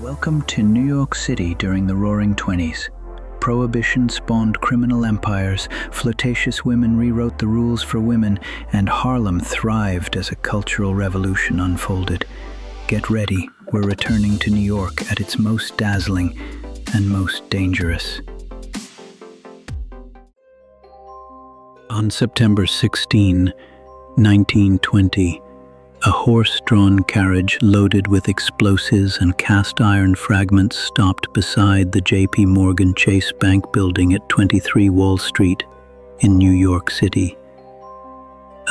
Welcome to New York City during the Roaring Twenties. Prohibition spawned criminal empires, flirtatious women rewrote the rules for women, and Harlem thrived as a cultural revolution unfolded. Get ready, we're returning to New York at its most dazzling and most dangerous. On September 16, 1920, a horse-drawn carriage loaded with explosives and cast-iron fragments stopped beside the J.P. Morgan Chase Bank building at 23 Wall Street in New York City.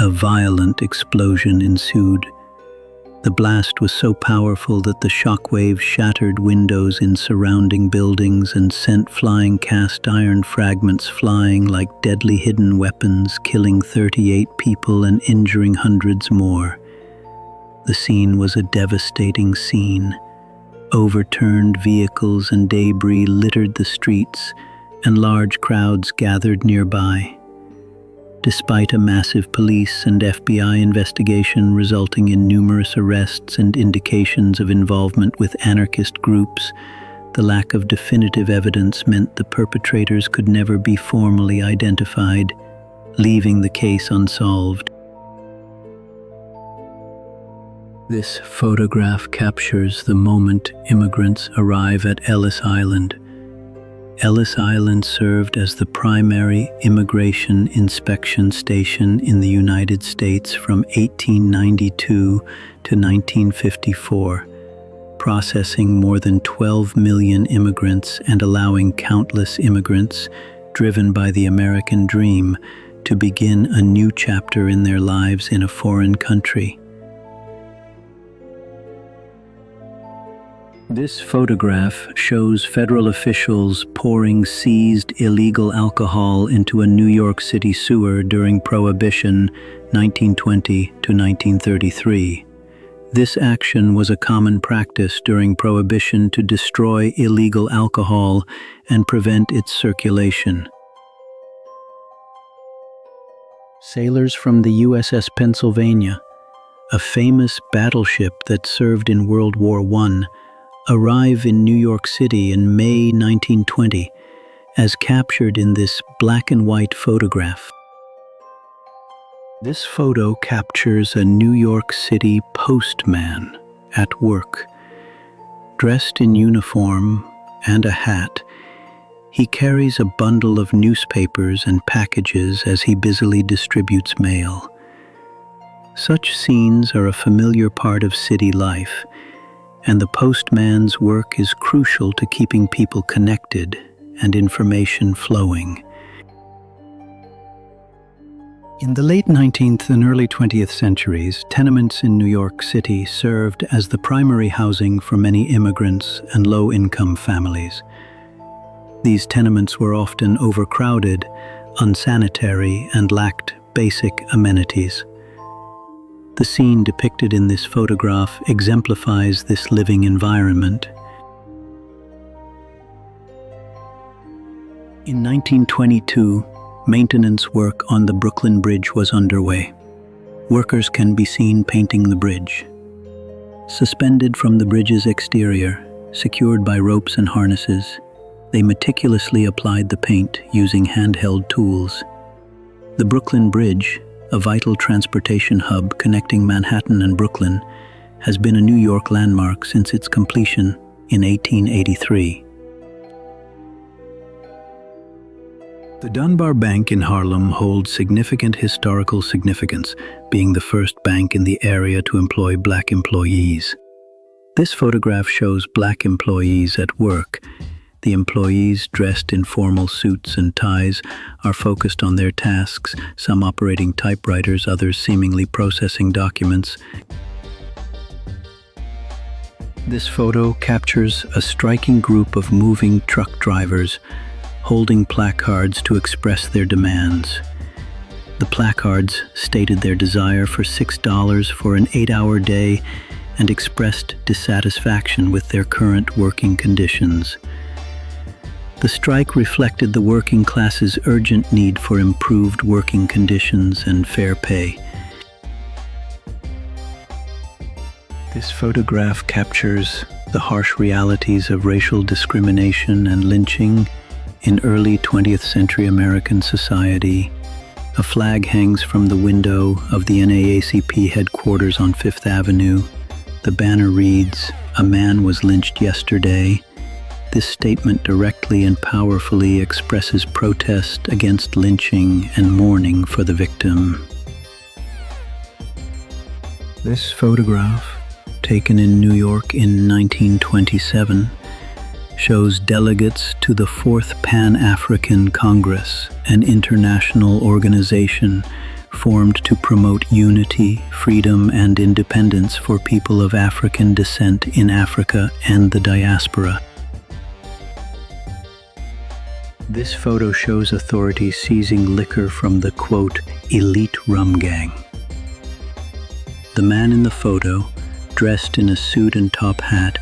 A violent explosion ensued. The blast was so powerful that the shockwaves shattered windows in surrounding buildings and sent flying cast-iron fragments flying like deadly hidden weapons, killing 38 people and injuring hundreds more. The scene was a devastating scene. Overturned vehicles and debris littered the streets, and large crowds gathered nearby. Despite a massive police and FBI investigation resulting in numerous arrests and indications of involvement with anarchist groups, the lack of definitive evidence meant the perpetrators could never be formally identified, leaving the case unsolved. This photograph captures the moment immigrants arrive at Ellis Island. Ellis Island served as the primary immigration inspection station in the United States from 1892 to 1954, processing more than 12 million immigrants and allowing countless immigrants, driven by the American dream, to begin a new chapter in their lives in a foreign country. This photograph shows federal officials pouring seized illegal alcohol into a New York City sewer during Prohibition 1920 to 1933. This action was a common practice during Prohibition to destroy illegal alcohol and prevent its circulation. Sailors from the USS Pennsylvania, a famous battleship that served in World War I, arrive in New York City in May 1920, as captured in this black and white photograph. This photo captures a New York City postman at work. Dressed in uniform and a hat, he carries a bundle of newspapers and packages as he busily distributes mail. Such scenes are a familiar part of city life, and the postman's work is crucial to keeping people connected and information flowing. In the late 19th and early 20th centuries, tenements in New York City served as the primary housing for many immigrants and low-income families. These tenements were often overcrowded, unsanitary, and lacked basic amenities. The scene depicted in this photograph exemplifies this living environment. In 1922, maintenance work on the Brooklyn Bridge was underway. Workers can be seen painting the bridge. Suspended from the bridge's exterior, secured by ropes and harnesses, they meticulously applied the paint using handheld tools. The Brooklyn Bridge, a vital transportation hub connecting Manhattan and Brooklyn, has been a New York landmark since its completion in 1883. The Dunbar Bank in Harlem holds significant historical significance, being the first bank in the area to employ black employees. This photograph shows black employees at work. The employees, dressed in formal suits and ties, are focused on their tasks, some operating typewriters, others seemingly processing documents. This photo captures a striking group of moving truck drivers holding placards to express their demands. The placards stated their desire for $6 for an 8-hour day and expressed dissatisfaction with their current working conditions. The strike reflected the working class's urgent need for improved working conditions and fair pay. This photograph captures the harsh realities of racial discrimination and lynching in early 20th century American society. A flag hangs from the window of the NAACP headquarters on Fifth Avenue. The banner reads, "A man was lynched yesterday." This statement directly and powerfully expresses protest against lynching and mourning for the victim. This photograph, taken in New York in 1927, shows delegates to the Fourth Pan-African Congress, an international organization formed to promote unity, freedom, and independence for people of African descent in Africa and the diaspora. This photo shows authorities seizing liquor from the, quote, elite rum gang. The man in the photo, dressed in a suit and top hat,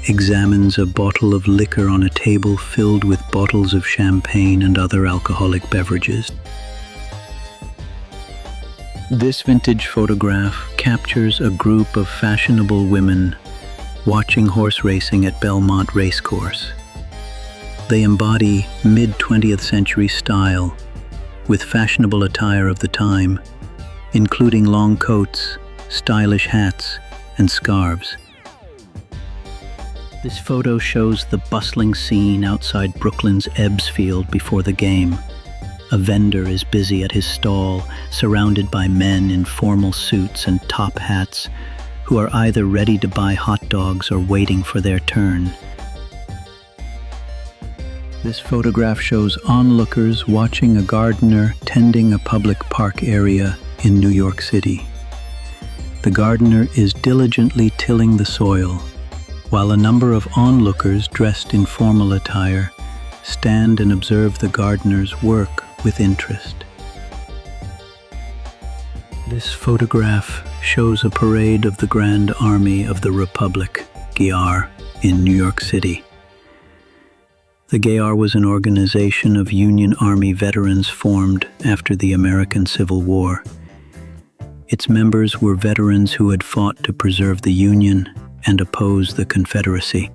examines a bottle of liquor on a table filled with bottles of champagne and other alcoholic beverages. This vintage photograph captures a group of fashionable women watching horse racing at Belmont Racecourse. They embody mid-20th century style with fashionable attire of the time, including long coats, stylish hats, and scarves. This photo shows the bustling scene outside Brooklyn's Ebbs Field before the game. A vendor is busy at his stall, surrounded by men in formal suits and top hats who are either ready to buy hot dogs or waiting for their turn. This photograph shows onlookers watching a gardener tending a public park area in New York City. The gardener is diligently tilling the soil, while a number of onlookers dressed in formal attire stand and observe the gardener's work with interest. This photograph shows a parade of the Grand Army of the Republic, GAR, in New York City. The GAR was an organization of Union Army veterans formed after the American Civil War. Its members were veterans who had fought to preserve the Union and oppose the Confederacy.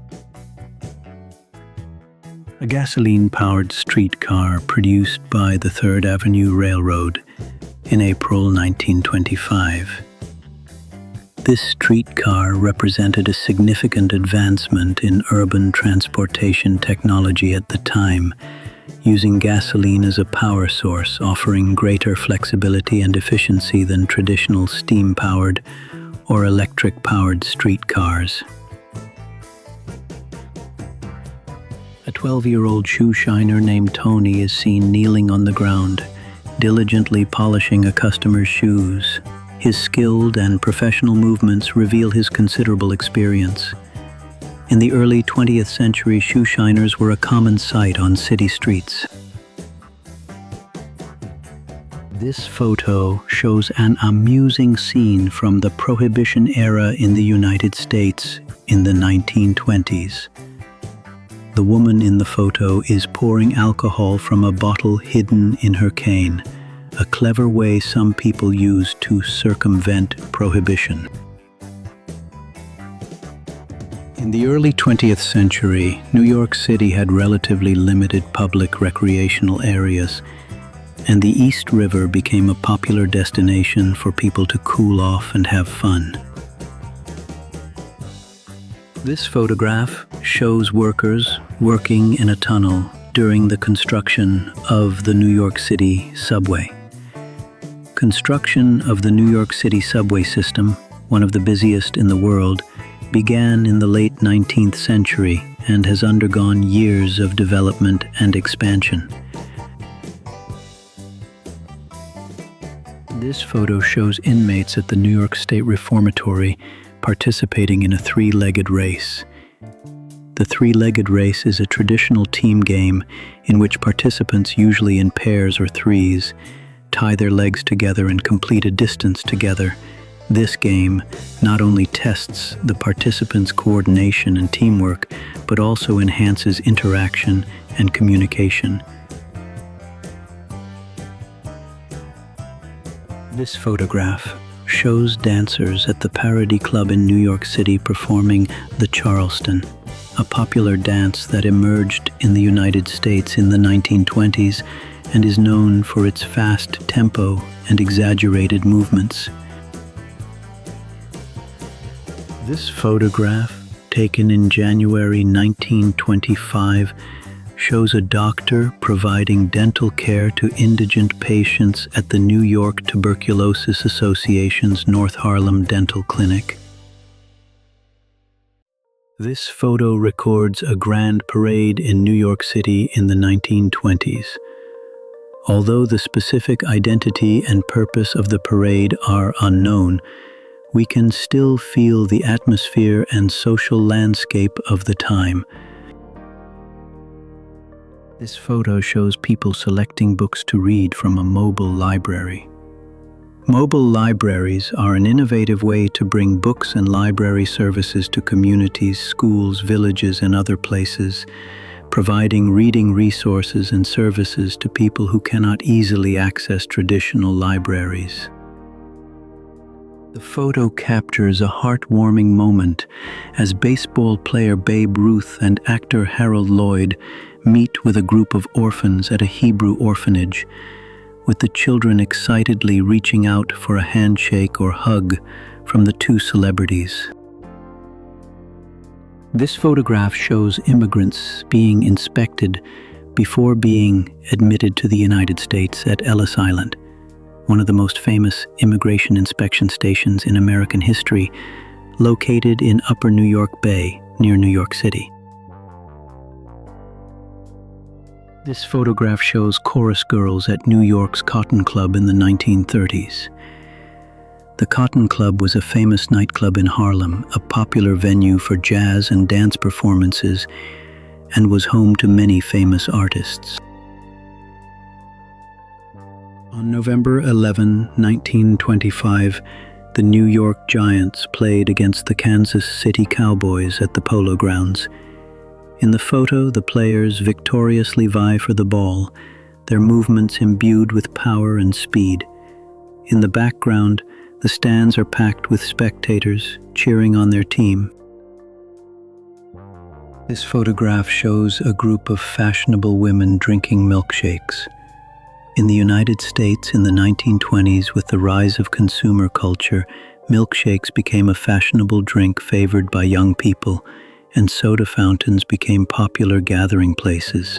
A gasoline-powered streetcar produced by the Third Avenue Railroad in April 1925. This streetcar represented a significant advancement in urban transportation technology at the time, using gasoline as a power source, offering greater flexibility and efficiency than traditional steam-powered or electric-powered streetcars. A 12-year-old shoe shiner named Tony is seen kneeling on the ground, diligently polishing a customer's shoes. His skilled and professional movements reveal his considerable experience. In the early 20th century, shoe shiners were a common sight on city streets. This photo shows an amusing scene from the Prohibition era in the United States in the 1920s. The woman in the photo is pouring alcohol from a bottle hidden in her cane, a clever way some people use to circumvent prohibition. In the early 20th century, New York City had relatively limited public recreational areas, and the East River became a popular destination for people to cool off and have fun. This photograph shows workers working in a tunnel during the construction of the New York City subway. Construction of the New York City subway system, one of the busiest in the world, began in the late 19th century and has undergone years of development and expansion. This photo shows inmates at the New York State Reformatory participating in a three-legged race. The three-legged race is a traditional team game in which participants, usually in pairs or threes, tie their legs together and complete a distance together. This game not only tests the participants' coordination and teamwork, but also enhances interaction and communication. This photograph shows dancers at the Parody Club in New York City performing the Charleston, a popular dance that emerged in the United States in the 1920s and is known for its fast tempo and exaggerated movements. This photograph, taken in January 1925, shows a doctor providing dental care to indigent patients at the New York Tuberculosis Association's North Harlem Dental Clinic. This photo records a grand parade in New York City in the 1920s. Although the specific identity and purpose of the parade are unknown, we can still feel the atmosphere and social landscape of the time. This photo shows people selecting books to read from a mobile library. Mobile libraries are an innovative way to bring books and library services to communities, schools, villages, and other places, providing reading resources and services to people who cannot easily access traditional libraries. The photo captures a heartwarming moment as baseball player Babe Ruth and actor Harold Lloyd meet with a group of orphans at a Hebrew orphanage, with the children excitedly reaching out for a handshake or hug from the two celebrities. This photograph shows immigrants being inspected before being admitted to the United States at Ellis Island, one of the most famous immigration inspection stations in American history, located in Upper New York Bay near New York City. This photograph shows chorus girls at New York's Cotton Club in the 1930s. The Cotton Club was a famous nightclub in Harlem, a popular venue for jazz and dance performances, and was home to many famous artists. On November 11, 1925, the New York Giants played against the Kansas City Cowboys at the Polo Grounds. In the photo, the players victoriously vie for the ball, their movements imbued with power and speed. In the background, the stands are packed with spectators cheering on their team. This photograph shows a group of fashionable women drinking milkshakes. In the United States in the 1920s, with the rise of consumer culture, milkshakes became a fashionable drink favored by young people, and soda fountains became popular gathering places.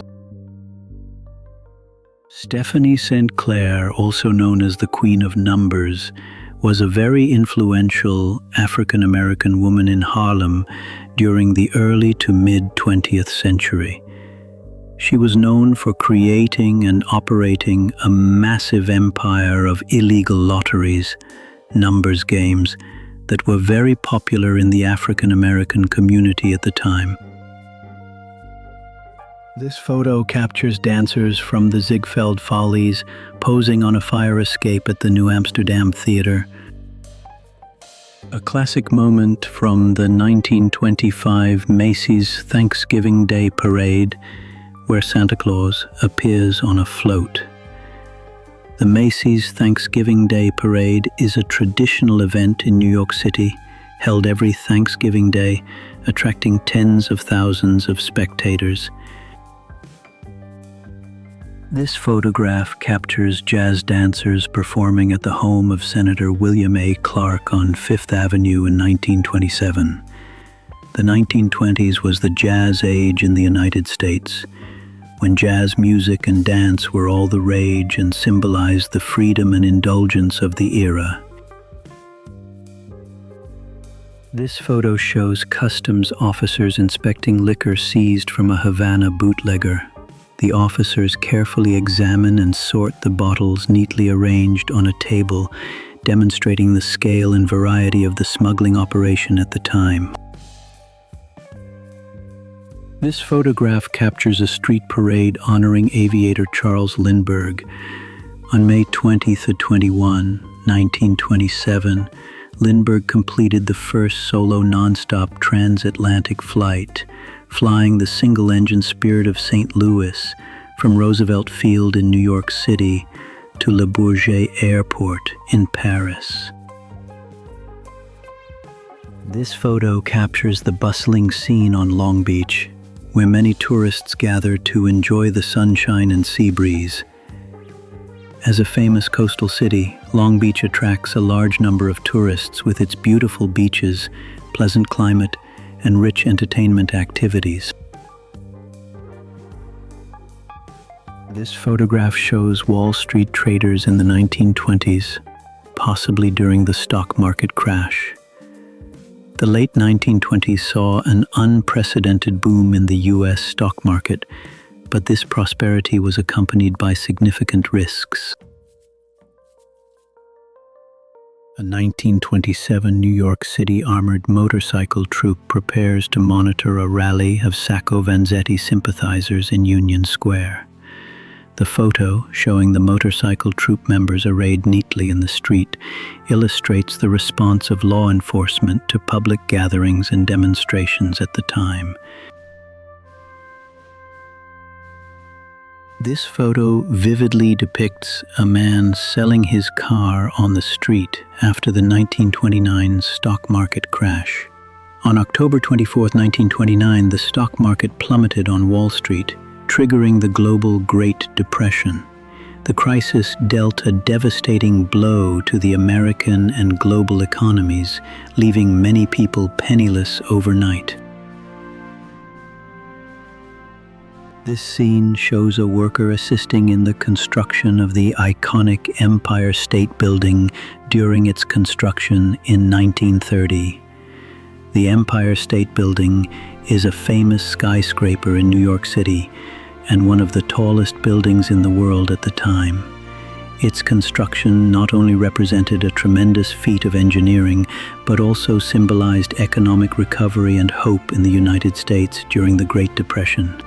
Stephanie St. Clair, also known as the Queen of Numbers, was a very influential African-American woman in Harlem during the early to mid-20th century. She was known for creating and operating a massive empire of illegal lotteries, numbers games, that were very popular in the African-American community at the time. This photo captures dancers from the Ziegfeld Follies posing on a fire escape at the New Amsterdam Theater. A classic moment from the 1925 Macy's Thanksgiving Day Parade, where Santa Claus appears on a float. The Macy's Thanksgiving Day Parade is a traditional event in New York City, held every Thanksgiving Day, attracting tens of thousands of spectators. This photograph captures jazz dancers performing at the home of Senator William A. Clark on Fifth Avenue in 1927. The 1920s was the jazz age in the United States, when jazz music and dance were all the rage and symbolized the freedom and indulgence of the era. This photo shows customs officers inspecting liquor seized from a Havana bootlegger. The officers carefully examine and sort the bottles neatly arranged on a table, demonstrating the scale and variety of the smuggling operation at the time. This photograph captures a street parade honoring aviator Charles Lindbergh. On May 20-21, 1927, Lindbergh completed the first solo nonstop transatlantic flight, flying the single-engine Spirit of St. Louis from Roosevelt Field in New York City to Le Bourget Airport in Paris. This photo captures the bustling scene on Long Beach, where many tourists gather to enjoy the sunshine and sea breeze. As a famous coastal city, Long Beach attracts a large number of tourists with its beautiful beaches, pleasant climate, and rich entertainment activities. This photograph shows Wall Street traders in the 1920s, possibly during the stock market crash. The late 1920s saw an unprecedented boom in the U.S. stock market, but this prosperity was accompanied by significant risks. A 1927 New York City armored motorcycle troop prepares to monitor a rally of Sacco Vanzetti sympathizers in Union Square. The photo, showing the motorcycle troop members arrayed neatly in the street, illustrates the response of law enforcement to public gatherings and demonstrations at the time. This photo vividly depicts a man selling his car on the street after the 1929 stock market crash. On October 24, 1929, the stock market plummeted on Wall Street, triggering the global Great Depression. The crisis dealt a devastating blow to the American and global economies, leaving many people penniless overnight. This scene shows a worker assisting in the construction of the iconic Empire State Building during its construction in 1930. The Empire State Building is a famous skyscraper in New York City and one of the tallest buildings in the world at the time. Its construction not only represented a tremendous feat of engineering, but also symbolized economic recovery and hope in the United States during the Great Depression.